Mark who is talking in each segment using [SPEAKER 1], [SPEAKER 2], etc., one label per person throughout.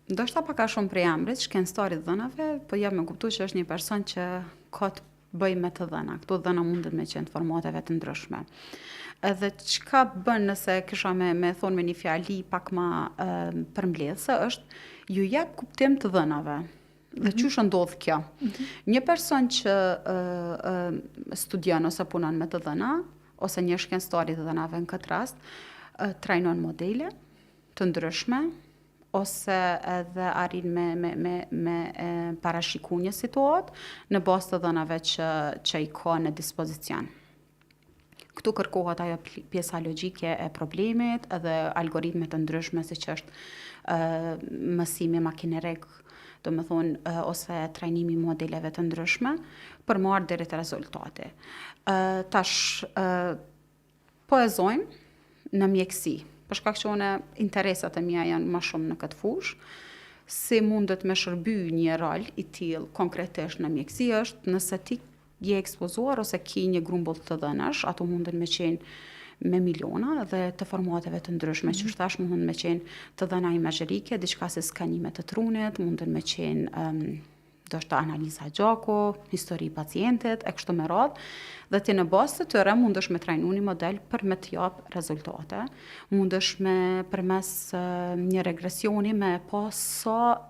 [SPEAKER 1] Ndoshta pak a shumë prej emrit, shkencëtari i dhënave, po jam me kuptuar që është një person që ka të bëj me të dhëna. Këto dhëna mundet me qenë të formateve të ndryshme. Edhe çka bën nëse kisha me thonë me një fjali pak ma përmbledhëse është ju jep kuptim të dhënave. Dhe qysh ndodh kjo? Një person që studion ose punon me të dhëna, ose një shkencëtar i të dhënave në këtë rast, trajnon modele të ndryshme, ose edhe arrin me parashiku një situatë në bazë të dhënave që i ka në dispozicion. Këtu kërkohet ajo pjesa logjike e problemit edhe algoritme të ndryshme siç është mësimi makinerik, do me thonë, ose trajnimi modeleve të ndryshme për marrë deri te rezultati. Tash po e zojmë në mjeksi, për shkak që une interesat e mia janë më shumë në këtë fushë, si mundet me shërby një rol i tillë konkretisht në mjeksi është nëse ti je ekspozuar ose ki një grumbull të dhënash, ato munden me qenë me miliona dhe të formateve të ndryshme, që thash munden me qenë të dhëna imazherike, diçka si skanime të trunit, munden me qenë ndoshta analiza gjako, histori pacientit, e kështu me radhë, dhe ti në bazë të tyre mundesh me trajnu një model për me të jap rezultate, mundesh me përmes një regresioni me pas sa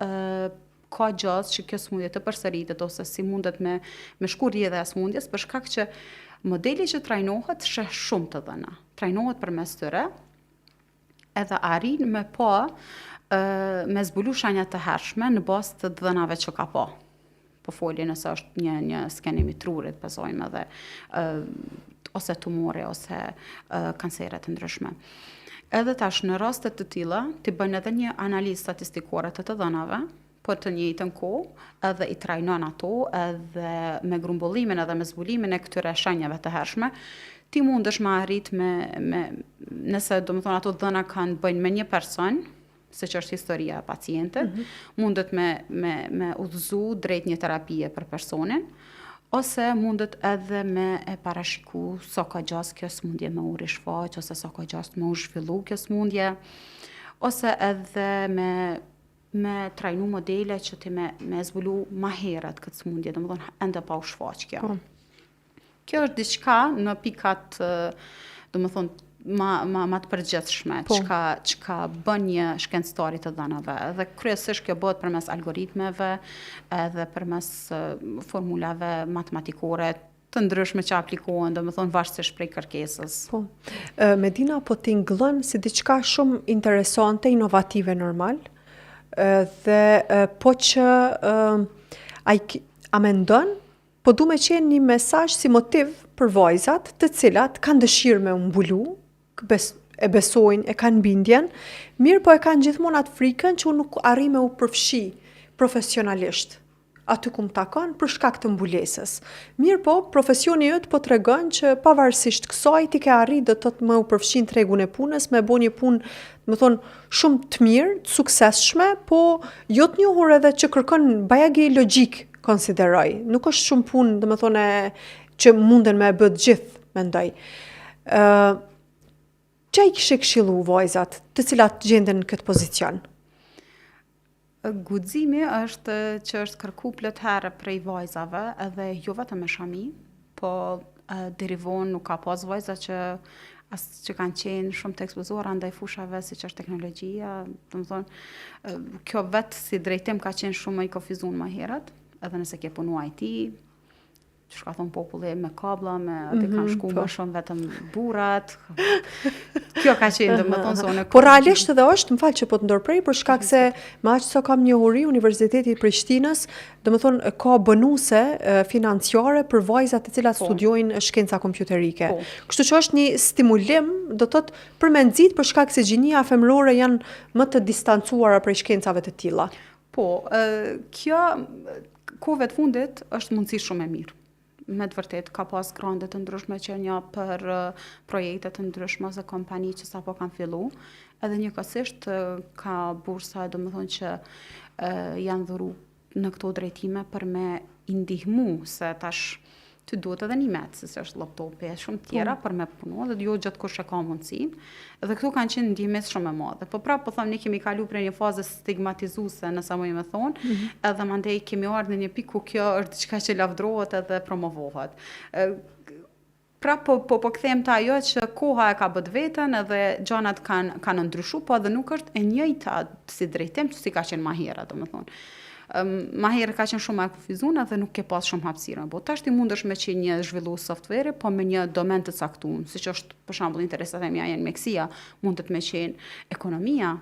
[SPEAKER 1] ka gjaz që kjo smundje të përsëritet ose si mundet me shku rrjedhja e smundjes, për shkak që modeli që trajnohet sheh shumë të dhëna. Trajnohet përmes tyre, edhe arrin me me zbulu shenja të hershme në bazë të dhënave që ka pa. Po folje nëse është një skenim i trurit, pësojmë edhe ose tumore ose kancere të ndryshme. Edhe tash në rastet të tilla, ti bën edhe një analizë statistikore të dhënave, por të njëjtën kohë edhe i trajnon ato edhe me grumbullimin edhe me zbulimin e këtyre shenjave të hershme, ti mundesh me arrit nëse do të thonë ato dhëna kanë bëjnë me një person, siç është historia e pacientit, mundet me udhëzu drejt një terapie për personin, ose mundet edhe me e parashiku sa ka gjas kjo smundje me u rishfaq, ose sa ka gjas me u zhvillu kjo smundje, ose edhe me trajnu modele që ti me zbulu ma herët këtë smundje, do më thonë ende pa u shfaq kjo. Kjo është diçka në pikat, do më thonë, ma të përgjithshme, çka bën një shkencëtar i të dhënave. Dhe kryesisht kjo bëhet përmes algoritmeve edhe përmes formulave matematikore të ndryshme që aplikohen, do më thonë varësisht prej kërkesës.
[SPEAKER 2] Po. Medina, po ti ngëllën si diçka shumë interesante, inovative normal, dhe po që a mendon, po du me qenë një mesazh si motiv për vajzat të cilat kanë dëshirë me mbulu, e besojnë, e kanë bindjen, mirë po e kanë gjithmonë atë frikën që unë nuk arri me u përfshi profesionalisht aty ku më takon për shkak të mbulesës. Mirë po, profesioni yt po tregon që pavarësisht kësaj ti ke arrit do të më u përfshin tregun e punës, me bo një punë, më thonë, shumë të mirë, të suksesshme, po jo të njohur edhe që kërkon bajagi logjik, konsideroj. Nuk është shumë punë, do më thonë, që munden me e bë të gjithë, mendoj. Ç'a i kishe këshillu vajzat, të cilat gjenden në këtë pozicion?
[SPEAKER 1] Guximi është që është kërku plot herë prej vajzave, edhe jo vetëm me shami, po deri vonë nuk ka pas vajza që kanë qenë shumë të ekspozuara ndaj fushave siç është teknologjia, domethënë kjo vetë si drejtim ka qenë shumë më i kufizuar më herët, edhe nëse ke punu IT, që ka thonë populli me kabla, aty kanë shku më shumë vetëm burrat. Kjo ka qenë, domethënë zonë.
[SPEAKER 2] Po realisht edhe është, më fal që po të ndërprej, për shkak se me aq sa kam njohuri Universiteti i Prishtinës, domethënë ka bonuse financiare për vajzat të cilat studiojnë shkenca kompjuterike. Kështu që është një stimulim, do të thotë, për me nxit për shkak se gjinia femërore janë më të distancuara prej shkencave të tilla.
[SPEAKER 1] Po, kjo kohëve të fundit është mundësi shumë e mirë. Me të vërtet, ka pas grande të ndryshme që një për projekte të ndryshme ose kompani që sapo kanë fillu, edhe njëkohësisht ka bursa, do më thonë që janë dhuru në këto drejtime për me i ndihmu, se tash ty duhet edhe një metë, si është laptopi e shumë tjera për me punu, dhe jo gjithë kush e ka mundësin, dhe këtu kanë qenë ndihmes shumë e madhe. Po prapë po them, ne kemi kalu për një fazë stigmatizuese, nësa më thonë, edhe mandej kemi ardhur në një pikë ku kjo është diçka që lavdrohet edhe promovohet. Pra po kthehem te ajo që koha e ka bët veten edhe gjanat kanë ndryshuar, po edhe nuk është e njëjta si drejtim si ka qenë më herët, domethënë. Ma herë ka qenë shumë akufizuar dhe nuk ke pas shumë hapësirë. Po tash ti mundesh me qenë një zhvillues softveri, po me një domen të caktuar, siç është për shembull interesat e mia janë mjekësia, mund të me qenë ekonomia,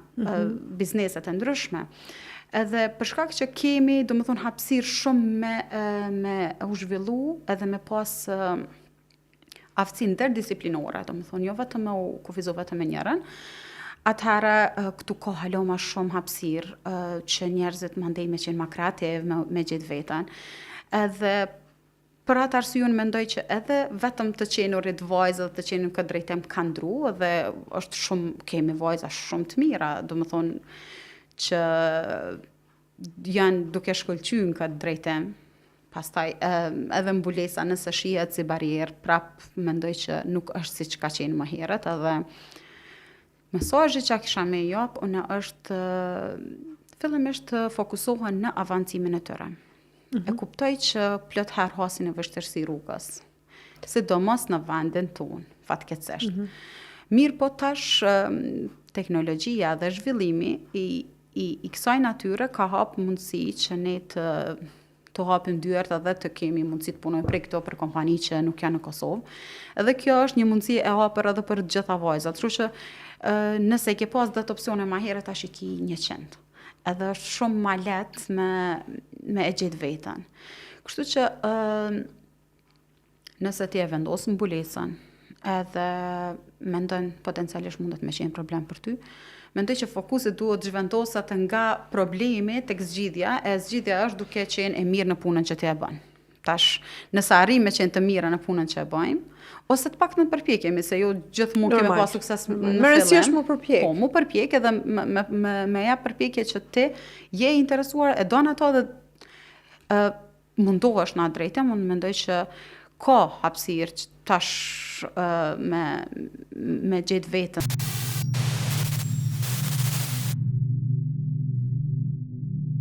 [SPEAKER 1] bizneset e ndryshme. Edhe për shkak që kemi, domethënë, hapësirë shumë me u zhvillu edhe me pas aftësi interdisiplinore, domethënë jo vetëm me u kufizu vetëm me njërin. Atëherë këtu ka halo ma shumë hapësirë që njerëzit mandej me qenë ma kreativ, me gjithë veten. Edhe për atë arsye mendoj që edhe vetëm të qenurit vajzat të qenë këtë drejtim ka ndru, edhe është shumë, kemi vajza shumë të mira, domethënë që janë duke shkëlqyer në këtë drejtim. Pastaj edhe mbulesa nëse shihet si barierë, prap mendoj që nuk është siç ka qenë më herët, edhe mesazhi që kisha me jap unë është fillimisht të fokusohen në avancimin e tyre. E kuptoj që plot herë hasin në vështirësi rrugës, sidomos në vendin tonë, fatkeqësisht. Mirë po tash teknologjia dhe zhvillimi i kësaj natyre ka hap mundësi që ne të hapim dyert edhe të kemi mundësi të punojmë për kompani që nuk janë në Kosovë. Edhe kjo është një mundësi e hapur edhe për të gjitha vajzat. Kështu që nëse ke pas 10 opsione më herët, tash i ki 100. Edhe është shumë më lehtë me e gjetë veten. Kështu që nëse ti e vendos mbulesën, edhe mendon potencialisht mundet me qenë problem për ty, mendoj që fokusi duhet zhvendoset nga problemi tek zgjidhja, e zgjidhja është duke qenë e mirë në punën që ti e bën. Tash, nëse arrim me qenë të mira në punën që e bëjmë, ose të paktën përpjekemi, se jo gjithmonë kemi pas sukses në fillim.
[SPEAKER 2] Më rëndësish mu përpjek.
[SPEAKER 1] Po, mu përpjek edhe me jap përpjekje që ti je interesuar, e don ato dhe mundohesh në atë drejtim, unë mendoj që ka hapësirë tash me gjetë vetën.